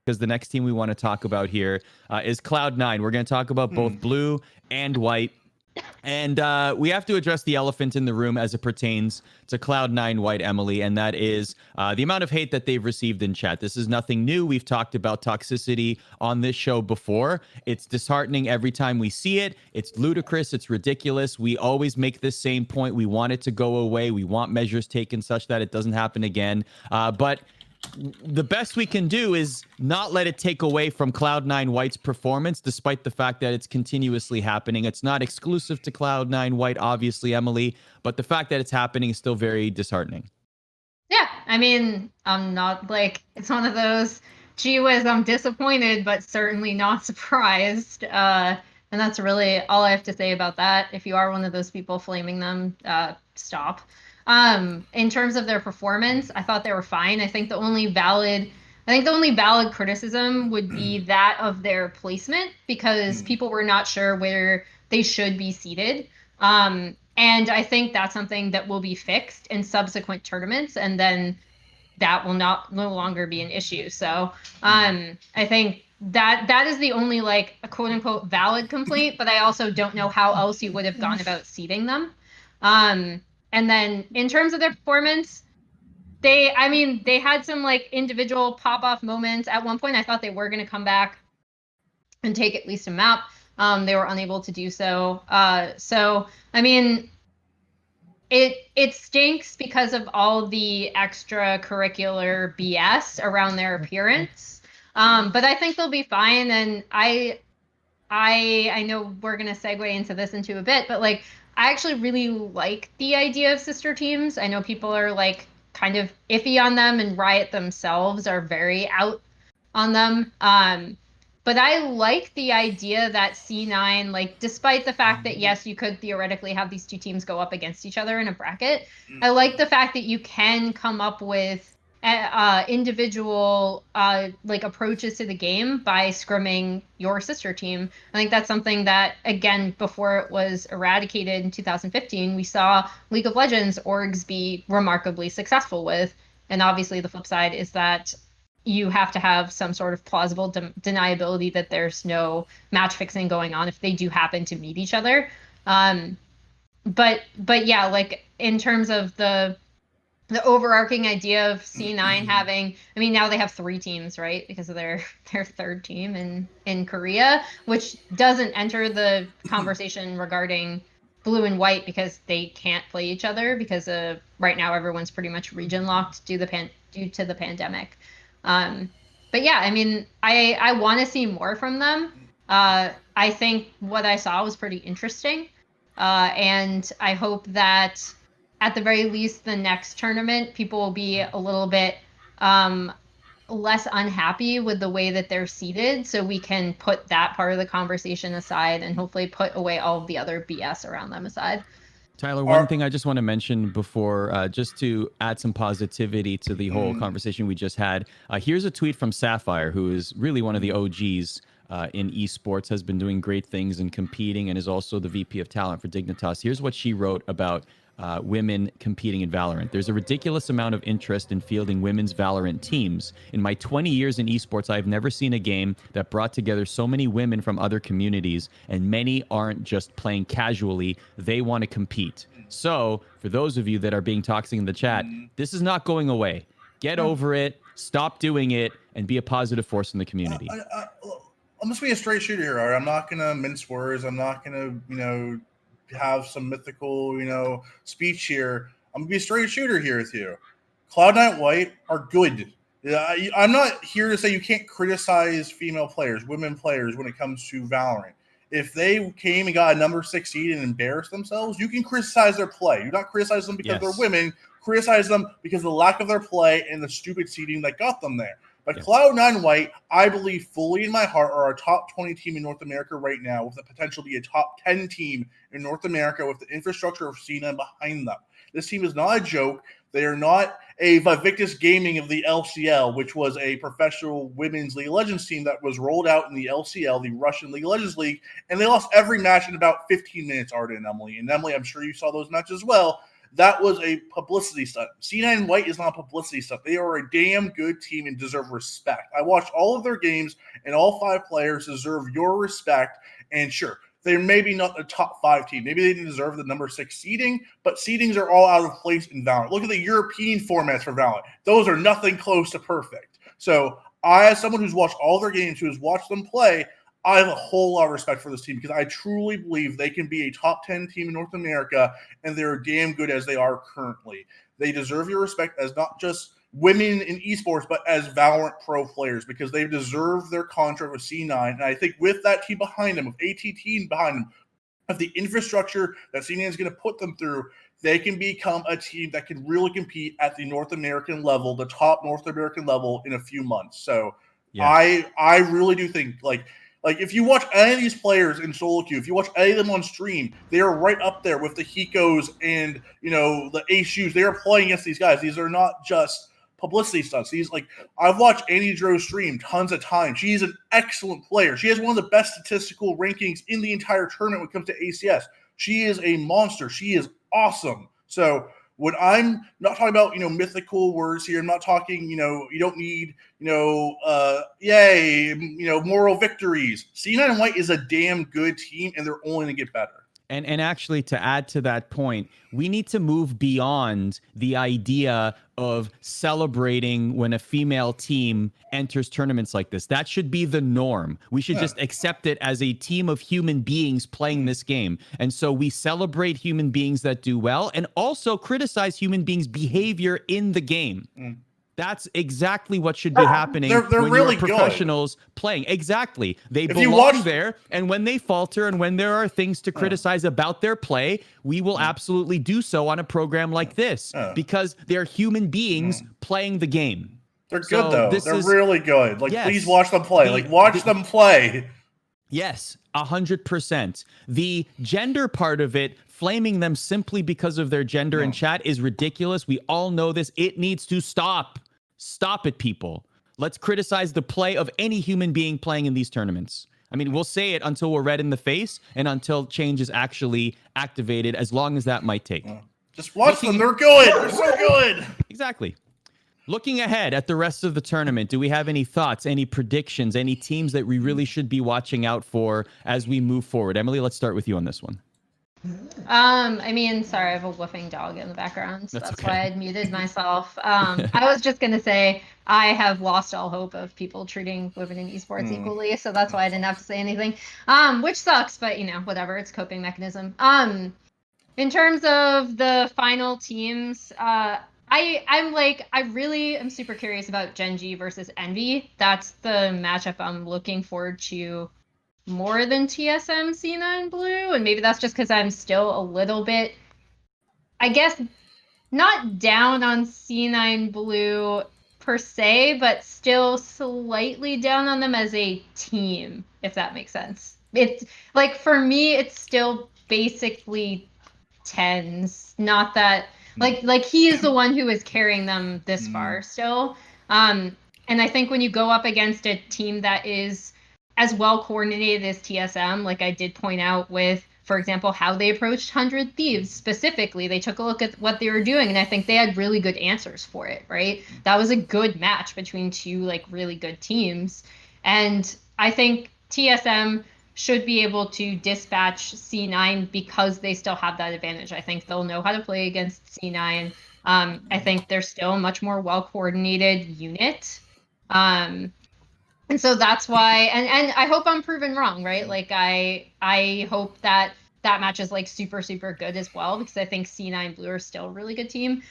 because the next team we want to talk about here is Cloud9. We're going to talk about both blue and white. And we have to address the elephant in the room as it pertains to Cloud9 White, Emily, and that is the amount of hate that they've received in chat. This is nothing new. We've talked about toxicity on this show before. It's disheartening every time we see it. It's ludicrous. It's ridiculous. We always make this same point. We want it to go away. We want measures taken such that it doesn't happen again. But the best we can do is not let it take away from Cloud9 White's performance, despite the fact that it's continuously happening. It's not exclusive to Cloud9 White, obviously, Emily, but the fact that it's happening is still very disheartening. Yeah, I mean, I'm not it's one of those, gee whiz, I'm disappointed, but certainly not surprised. And that's really all I have to say about that. If you are one of those people flaming them, stop. In terms of their performance, I thought they were fine. I think the only valid criticism would be that of their placement, because people were not sure where they should be seated. And I think that's something that will be fixed in subsequent tournaments, and then that will no longer be an issue. So I think that is the only a quote unquote valid complaint, but I also don't know how else you would have gone about seating them. And then in terms of their performance, they had some individual pop-off moments. At one point, I thought they were going to come back and take at least a map. They were unable to do so. So, I mean, it stinks because of all the extracurricular BS around their appearance. But I think they'll be fine. And I know we're going to segue into this into a bit, but I actually really like the idea of sister teams. I know people are kind of iffy on them, and Riot themselves are very out on them. But I like the idea that C9, despite the fact that, yes, you could theoretically have these two teams go up against each other in a bracket, I like the fact that you can come up with individual approaches to the game by scrimming your sister team. I think that's something that, again, before it was eradicated in 2015, we saw League of Legends orgs be remarkably successful with. And obviously the flip side is that you have to have some sort of plausible deniability that there's no match fixing going on if they do happen to meet each other. But yeah, in terms of the overarching idea of C9 having, now they have 3 teams, right? Because of their third team in Korea, which doesn't enter the conversation regarding blue and white, because they can't play each other because right now everyone's pretty much region locked due to the pandemic. But yeah, I want to see more from them. I think what I saw was pretty interesting. And I hope that at the very least, the next tournament, people will be a little bit less unhappy with the way that they're seated, so we can put that part of the conversation aside and hopefully put away all of the other BS around them aside. Tyler, one thing I just want to mention before, just to add some positivity to the whole conversation we just had. Here's a tweet from Sapphire, who is really one of the OGs in esports, has been doing great things and competing, and is also the VP of talent for Dignitas. Here's what she wrote about women competing in Valorant. There's a ridiculous amount of interest in fielding women's Valorant teams. In my 20 years in esports, I've never seen a game that brought together so many women from other communities, and many aren't just playing casually, they want to compete. So, for those of you that are being toxic in the chat, this is not going away. Get over it, stop doing it, and be a positive force in the community. I'm just being a straight shooter here, all right? I'm not going to mince words. I'm not going to, have some mythical, speech here. I'm going to be a straight shooter here with you. Cloud9 White are good. I'm not here to say you can't criticize female players, women players when it comes to Valorant. If they came and got a number 6 seed and embarrassed themselves, you can criticize their play. You not criticize them because they're women. Criticize them because of the lack of their play and the stupid seeding that got them there. But Cloud9 White, I believe fully in my heart, are a top 20 team in North America right now, with the potential to be a top 10 team in North America with the infrastructure of Cena behind them. This team is not a joke. They are not a Vivictus Gaming of the LCL, which was a professional women's League of Legends team that was rolled out in the LCL, the Russian League of Legends League, and they lost every match in about 15 minutes, Arda and Emily. And Emily, I'm sure you saw those matches as well. that was a publicity stunt. C9 White is not a publicity stunt. They are a damn good team and deserve respect. I watched all of their games, and all 5 players deserve your respect. And sure, they're maybe not a top 5 team. Maybe they didn't deserve the number 6 seeding, but seedings are all out of place in VALORANT. Look at the European formats for VALORANT. Those are nothing close to perfect. So I, as someone who's watched all their games, who has watched them play, I have a whole lot of respect for this team because I truly believe they can be a top 10 team in North America, and they're damn good as they are currently. They deserve your respect as not just women in esports, but as VALORANT pro players, because they deserve their contract with C9. And I think with that team behind them, with ATT behind them, of the infrastructure that C9 is going to put them through, they can become a team that can really compete at the North American level, the top North American level, in a few months. So yes. I really do think, like if you watch any of these players in solo queue, if you watch any of them on stream, they are right up there with the Hikos and, you know, the ASUs. They are playing against these guys. These are not just publicity stunts. I've watched Annie Dro stream tons of times. She's an excellent player. She has one of the best statistical rankings in the entire tournament when it comes to ACS. She is a monster. She is awesome. So when I'm not talking about, mythical words here, I'm not talking, you don't need, moral victories. C9 White is a damn good team, and they're only going to get better. And actually, to add to that point, we need to move beyond the idea of celebrating when a female team enters tournaments like this. That should be the norm. We should just accept it as a team of human beings playing this game. And so we celebrate human beings that do well and also criticize human beings' behavior in the game. That's exactly what should be happening they're when really you're professionals playing. Exactly. They If belong there, and when they falter and when there are things to criticize about their play, we will absolutely do so on a program like this because they're human beings playing the game. They're good, though. They're really good. Please watch them play. Watch them play. Yes, 100%. The gender part of it, flaming them simply because of their gender in chat, is ridiculous. We all know this. It needs to stop. Stop it, people. Let's criticize the play of any human being playing in these tournaments. I mean, we'll say it until we're red in the face and until change is actually activated, as long as that might take. Just watch them. They're good. They're so good. Exactly. Looking ahead at the rest of the tournament, do we have any thoughts, any predictions, any teams that we really should be watching out for as we move forward? Emily, let's start with you on this one. Sorry, I have a woofing dog in the background, so that's why I'd muted myself. I was just going to say I have lost all hope of people treating women in esports equally, so that's why I didn't have to say anything, which sucks, but, whatever, it's a coping mechanism. In terms of the final teams, I really am super curious about Gen G versus Envy. That's the matchup I'm looking forward to more than TSM C9 Blue, and maybe that's just because I'm still a little bit, I guess, not down on C9 Blue per se, but still slightly down on them as a team, if that makes sense. It's for me, it's still basically tens, not that like he is the one who is carrying them this far still. And I think when you go up against a team that is as well coordinated as TSM, like I did point out with, for example, how they approached 100 Thieves specifically, they took a look at what they were doing, and I think they had really good answers for it, right? That was a good match between two really good teams. And I think TSM should be able to dispatch C9 because they still have that advantage. I think they'll know how to play against C9. I think they're still a much more well-coordinated unit. And so that's why, and I hope I'm proven wrong, right? I hope that match is super, super good as well, because I think C9 Blue are still a really good team.